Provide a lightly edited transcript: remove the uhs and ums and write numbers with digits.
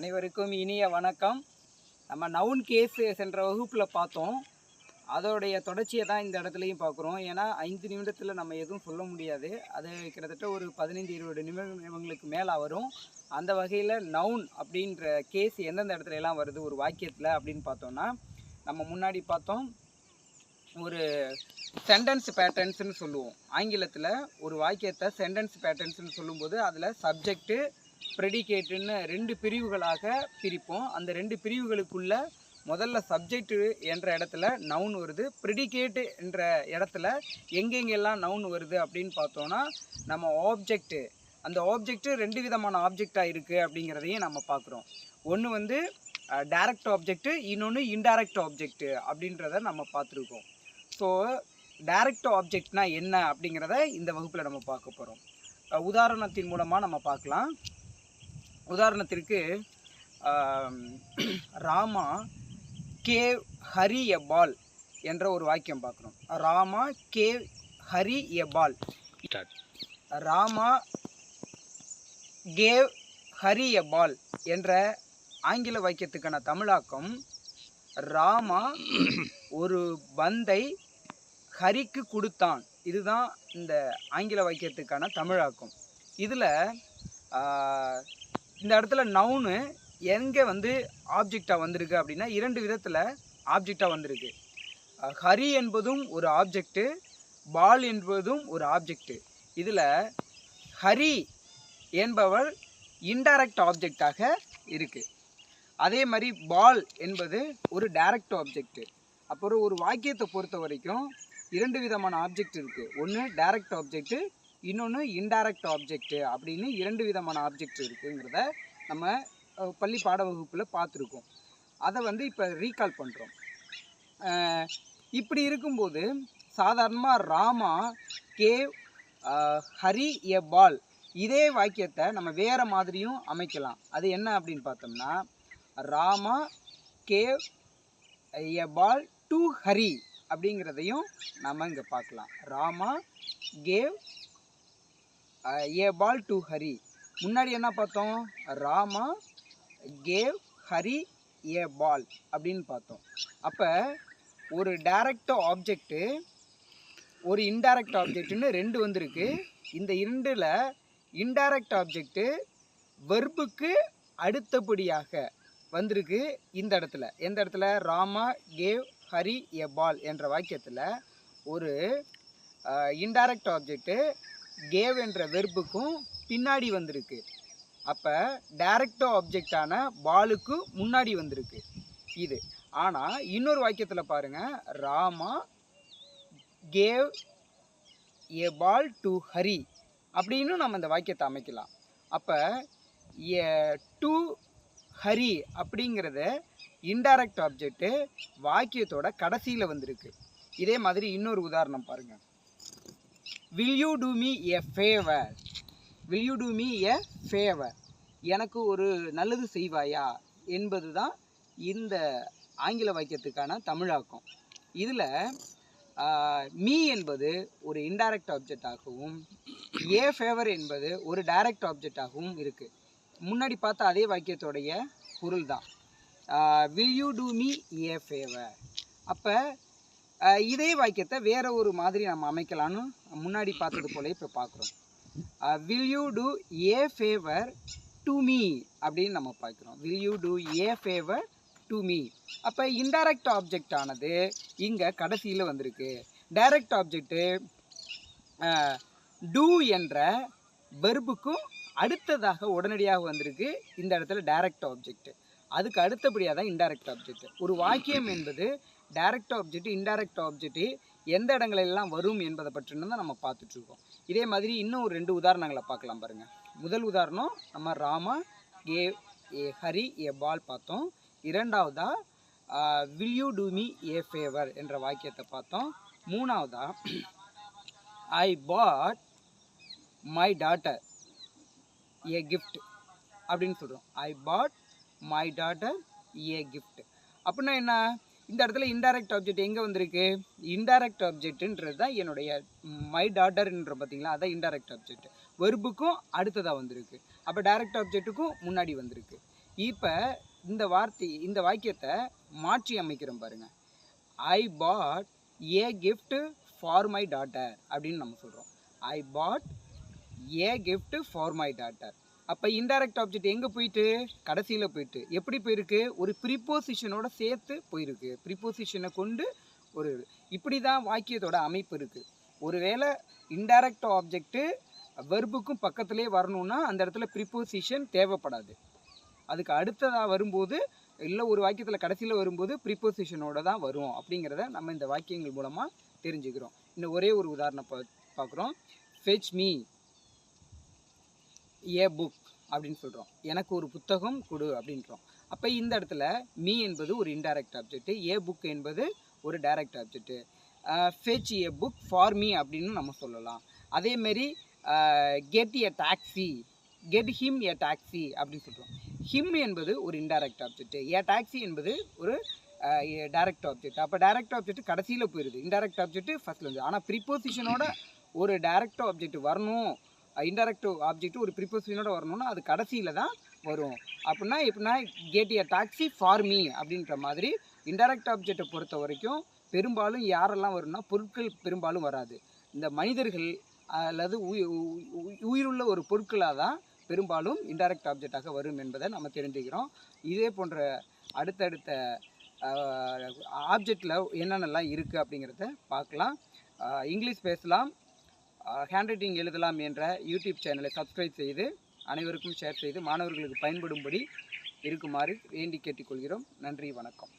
அனைவருக்கும் இனிய வணக்கம். நம்ம நவுன் கேஸ் சென்ற வகுப்பில் பார்த்தோம். அதோடைய தொடர்ச்சியை தான் இந்த இடத்துலையும் பார்க்குறோம். ஏன்னா 5 நிமிடத்தில் நம்ம எதுவும் சொல்ல முடியாது. அது கிட்டத்தட்ட ஒரு 15-20 நிமிடங்களுக்கு மேலே வரும். அந்த வகையில் நவுன் அப்படின்ற கேஸ் எந்தெந்த இடத்துல எல்லாம் வருது ஒரு வாக்கியத்தில் அப்படின்னு பார்த்தோம்னா, நம்ம முன்னாடி பார்த்தோம் ஒரு சென்டென்ஸ் பேட்டர்ன்ஸ்னு சொல்லுவோம். ஆங்கிலத்தில் ஒரு வாக்கியத்தை சென்டென்ஸ் பேட்டர்ன்ஸ்னு சொல்லும்போது அதில் சப்ஜெக்ட்டு ப்ரெடிகேட்டுன்னு 2 பிரிவுகளாக பிரிப்போம். அந்த 2 பிரிவுகளுக்குள்ள முதல்ல சப்ஜெக்ட் என்ற இடத்துல நவுன் வருது. ப்ரெடிகேட் என்ற இடத்துல எங்கெங்கெல்லாம் நவுன் வருது அப்படின்னு பார்த்தோன்னா, நம்ம ஆப்ஜெக்ட்டு அந்த ஆப்ஜெக்ட்டு 2 விதமான ஆப்ஜெக்டாக இருக்குது அப்படிங்கிறதையும் நம்ம பார்க்குறோம். ஒன்று வந்து டைரக்ட் ஆப்ஜெக்ட்டு, இன்னொன்று இன்டைரக்ட் ஆப்ஜெக்ட்டு அப்படின்றத நம்ம பார்த்துருக்கோம். ஸோ டைரக்ட் ஆப்ஜெக்ட்னா என்ன அப்படிங்கிறத இந்த வகுப்பில் நம்ம பார்க்க போகிறோம். உதாரணத்தின் மூலமாக நம்ம பார்க்கலாம். உதாரணத்திற்கு ராமா கேவ் ஹரி எ பால் என்ற ஒரு வாக்கியம் பார்க்குறோம். ராமா கேவ் ஹரி எ பால். ராமா கேவ் ஹரி எ பால் என்ற ஆங்கில வாக்கியத்துக்கான தமிழாக்கம், ராமா ஒரு பந்தை ஹரிக்கு கொடுத்தான். இதுதான் இந்த ஆங்கில வாக்கியத்துக்கான தமிழாக்கம். இதில் இந்த இடத்துல நவுனு எங்கே வந்து ஆப்ஜெக்டாக வந்திருக்கு அப்படின்னா 2 விதத்தில் ஆப்ஜெக்டாக வந்திருக்கு. ஹரி என்பதும் ஒரு ஆப்ஜெக்டு, பால் என்பதும் ஒரு ஆப்ஜெக்டு. இதில் ஹரி என்பவர் இன்டைரக்ட் ஆப்ஜெக்டாக இருக்குது. அதே மாதிரி பால் என்பது ஒரு டைரக்ட் ஆப்ஜெக்டு. அப்புறம் ஒரு வாக்கியத்தை பொறுத்த வரைக்கும் 2 விதமான ஆப்ஜெக்ட் இருக்குது. ஒன்று டைரக்ட் ஆப்ஜெக்டு, இன்னொன்று இன்டைரக்ட் ஆப்ஜெக்ட் அப்படின்னு 2 விதமான ஆப்ஜெக்ட் இருக்குங்கிறத நம்ம பள்ளி பாட வகுப்பில் பார்த்துருக்கோம். அதை வந்து இப்போ ரீகால் பண்ணுறோம். இப்படி இருக்கும்போது சாதாரணமாக ராமா கேவ் ஹரி எ பால், இதே வாக்கியத்தை நம்ம வேறு மாதிரியும் அமைக்கலாம். அது என்ன அப்படின்னு பார்த்தோம்னா, Rama gave a ball to Hari அப்படிங்கிறதையும் நம்ம இங்கே பார்க்கலாம். Rama gave a ball to Hari. முன்னாடி என்ன பார்த்தோம்? ராமா கேவ் ஹரி ஏ பால் அப்படின்னு பார்த்தோம். அப்போ ஒரு டைரக்ட் ஆப்ஜெக்ட்டு, ஒரு இன்டைரக்ட் ஆப்ஜெக்ட்னு 2 வந்திருக்கு. இந்த 2ல் இன்டைரக்ட் ஆப்ஜெக்ட்டு வெர்புக்கு அடுத்தபடியாக வந்திருக்கு. இந்த இடத்துல எந்த இடத்துல? ராமா கேவ் ஹரி எ பால் என்ற வாக்கியத்தில் ஒரு இன்டைரக்ட் ஆப்ஜெக்ட்டு கேவ் என்ற வெர்புக்கும் பின்னாடி வந்திருக்கு. அப்போ டைரக்ட் ஆப்ஜெக்டான பாலுக்கு முன்னாடி வந்திருக்கு இது. ஆனால் இன்னொரு வாக்கியத்தில் பாருங்கள், Rama gave a ball to Hari அப்படின்னு நம்ம இந்த வாக்கியத்தை அமைக்கலாம். அப்போ டு ஹரி அப்படிங்கிறத இன்டைரக்ட் ஆப்ஜெக்ட்டு வாக்கியத்தோட கடைசியில் வந்திருக்கு. இதே மாதிரி இன்னொரு உதாரணம் பாருங்கள். Will you do me a favour, will you do me a favour, எனக்கு ஒரு நல்லது செய்வாயா என்பது தான் இந்த ஆங்கில வாக்கியத்துக்கான தமிழாக்கம். இதில் மீ என்பது ஒரு இன்டைரக்ட் ஆப்ஜெக்டாகவும் ஏ ஃபேவர் என்பது ஒரு டைரக்ட் ஆப்ஜெக்டாகவும் இருக்குது. முன்னாடி பார்த்தா அதே வாக்கியத்தோடைய பொருள் தான். Will you do me a favour. அப்போ இதே வாக்கியத்தை வேற ஒரு மாதிரி நம்ம அமைக்கலான்னு முன்னாடி பார்த்தது போல இப்போ பார்க்குறோம். Will you do a favour to me அப்படின்னு நம்ம பார்க்குறோம். Will you do a favour to me. அப்போ இன்டைரக்ட் ஆப்ஜெக்ட் ஆனது இங்கே கடைசியில் வந்திருக்கு. டைரக்ட் ஆப்ஜெக்ட்டு டூ என்ற வெர்புக்கும் அடுத்ததாக உடனடியாக வந்திருக்கு. இந்த இடத்துல டைரக்ட் ஆப்ஜெக்ட், அதுக்கு அடுத்தபடியாக தான் இன்டைரக்ட் ஆப்ஜெக்ட். ஒரு வாக்கியம் என்பது டைரக்ட் ஆப்ஜெக்ட், இன்டைரக்ட் ஆப்ஜெக்ட் எந்த இடங்களெல்லாம் வரும் என்பதை பற்றினு தான் நம்ம பார்த்துட்ருக்கோம். இதே மாதிரி இன்னும் ஒரு 2 உதாரணங்களை பார்க்கலாம் பாருங்கள். முதல் உதாரணம் நம்ம ராமா கேவ் ஏ ஹரி ஏ பால் பார்த்தோம். இரண்டாவதாக will you do me a favour என்ற வாக்கியத்தை பார்த்தோம். மூணாவதாக I bought my daughter a gift அப்படின்னு சொல்கிறோம். I bought my daughter a gift அப்படின்னா என்ன? இந்த இடத்துல இன்டைரக்ட் ஆப்ஜெக்ட் எங்கே வந்திருக்கு? இன்டைரக்ட் ஆப்ஜெக்ட்ன்றது தான் என்னுடைய மை டாட்டர்ன்ற பார்த்தீங்களா, அதான் இன்டைரக்ட் ஆப்ஜெக்ட். வெர்புக்கும் அடுத்ததாக வந்திருக்கு. அப்போ டைரக்ட் ஆப்ஜெக்ட்டுக்கும் முன்னாடி வந்திருக்கு. இப்போ இந்த வாக்கியத்தை மாற்றி அமைக்கிறோம் பாருங்க. ஐ பாட் ஏ gift ஃபார் மை டாட்டர் அப்படின்னு நம்ம சொல்கிறோம். I pot A gift for my daughter. அப்போ இன்டைரக்ட் ஆப்ஜெக்ட் எங்கே போயிட்டு? கடைசியில் போயிட்டு. எப்படி போயிருக்கு? ஒரு ப்ரிப்போசிஷனோட சேர்த்து போயிருக்கு. ப்ரிப்போசிஷனை கொண்டு ஒரு இப்படி தான் வாக்கியத்தோட அமைப்பு இருக்குது. ஒருவேளை இன்டைரக்ட் ஆப்ஜெக்ட்டு வெர்புக்கும் பக்கத்துலேயே வரணும்னா அந்த இடத்துல ப்ரிப்போசிஷன் தேவைப்படாது. அதுக்கு அடுத்ததாக வரும்போது இல்லை ஒரு வாக்கியத்தில் கடைசியில் வரும்போது ப்ரிப்போசிஷனோட தான் வரும் அப்படிங்கிறத நம்ம இந்த வாக்கியங்கள் மூலமாக தெரிஞ்சுக்கிறோம். இன்னும் ஒரே ஒரு உதாரணம் பார்க்குறோம். ஃபெச் மீ ஏ புக் அப்படின்னு சொல்கிறோம். எனக்கு ஒரு புத்தகம் கொடு அப்படின்றோம். அப்போ இந்த இடத்துல மீ என்பது ஒரு இன்டைரக்ட் ஆப்ஜெக்ட், ஏ புக் என்பது ஒரு direct object. Fetch A book for me அப்படின்னு நம்ம சொல்லலாம். அதேமாரி get a taxi, get him a taxi அப்படின்னு சொல்கிறோம். ஹிம் என்பது ஒரு இன்டைரக்ட் ஆப்ஜெக்ட், ஏ டாக்ஸி என்பது ஒரு டைரக்ட் ஆப்ஜெக்ட். அப்போ டைரக்ட் ஆப்ஜெக்ட் கடைசியில் போயிடுது, இன்டைரக்ட் ஆப்ஜெக்ட் ஃபர்ஸ்ட்ல இருந்து. ஆனால் ப்ரிப்போசிஷனோட ஒரு டைரக்ட் ஆப்ஜெக்ட் வரணும், இன்டைரக்ட் ஆப்ஜெக்ட் ஒரு ப்ரிப்போசிஷனோட வரணும்னா அது கடைசியில் தான் வரும். எப்படின்னா get a taxi for me அப்படின்ற மாதிரி இன்டைரக்ட் ஆப்ஜெக்டை பொறுத்த வரைக்கும் பெரும்பாலும் யாரெல்லாம் வரும்னா பொருட்கள் பெரும்பாலும் வராது. இந்த மனிதர்கள் அல்லது உயிருள்ள ஒரு பொருட்களாக தான் பெரும்பாலும் இன்டைரக்ட் ஆப்ஜெக்டாக வரும் என்பதை நம்ம தெரிஞ்சுக்கிறோம். இதே போன்ற அடுத்தடுத்த ஆப்ஜெக்டில் என்னென்னலாம் இருக்குது அப்படிங்கிறத பார்க்கலாம். இங்கிலீஷ் பேசலாம், ஹேண்ட் ரைட்டிங் எழுதலாம் என்ற யூடியூப் சேனலை சப்ஸ்கிரைப் செய்து அனைவருக்கும் ஷேர் செய்து மாணவர்களுக்கு பயன்படும்படி இருக்குமாறு வேண்டி கேட்டுக்கொள்கிறோம். நன்றி, வணக்கம்.